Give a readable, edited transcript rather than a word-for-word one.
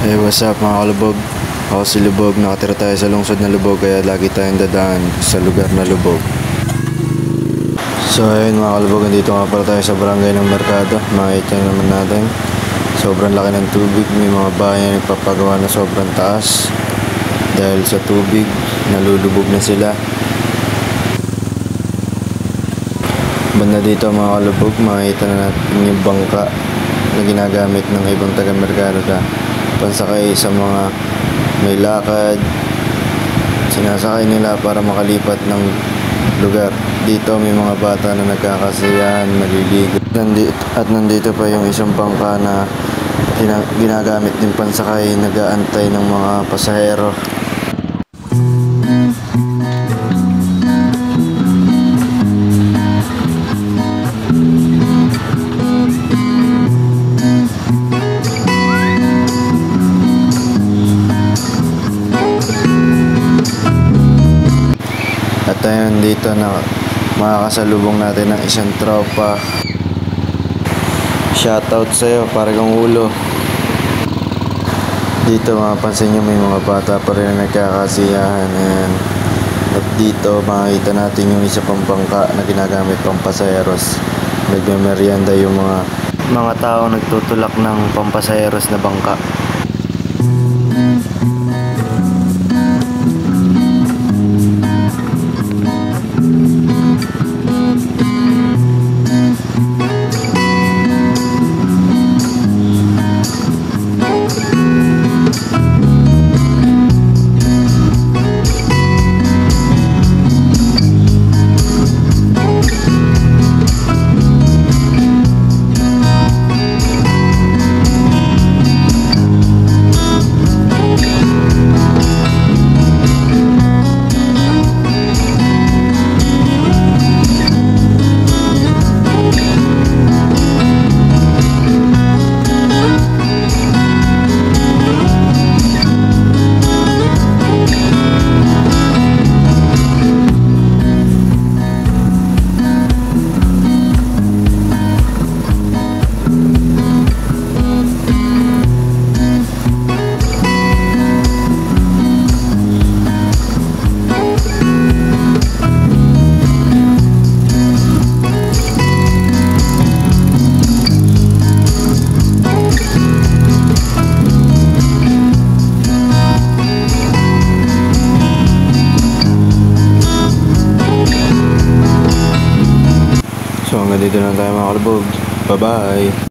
Hey, what's up mga kalubog? Ako si Lubog, nakatira tayo sa lungsod na Lubog kaya lagi tayong dadaan sa lugar na Lubog. So ayun mga kalubog, nandito nga pala tayo sa barangay ng Merkado. Makikita naman natin, sobrang laki ng tubig. May mga bahay na nagpapagawa na sobrang taas dahil sa tubig, nalulubog na sila. Banda dito mga kalubog, makikita na natin yung bangka na ginagamit ng ibang taga Merkado na pansakay sa mga may lakad. Sinasakay nila para makalipat ng lugar. Dito may mga bata na nagkakasiyahan, naliligo. At nandito pa yung isang bangka na ginagamit din pansakay, nag-aantay ng mga pasahero. At ayun, dito na makakasalubong natin ng isang tropa. Shoutout sa'yo, parang ulo. Dito mapapansin nyo may mga bata pa rin na nagkakasiyahan. Ayan. At dito makikita natin yung isa pang bangka na ginagamit pang pasaheros. Nagmemeryenda yung mga tao nagtutulak ng pampasaheros na bangka. So hanggang dito lang tayo mga kalubog. Bye bye!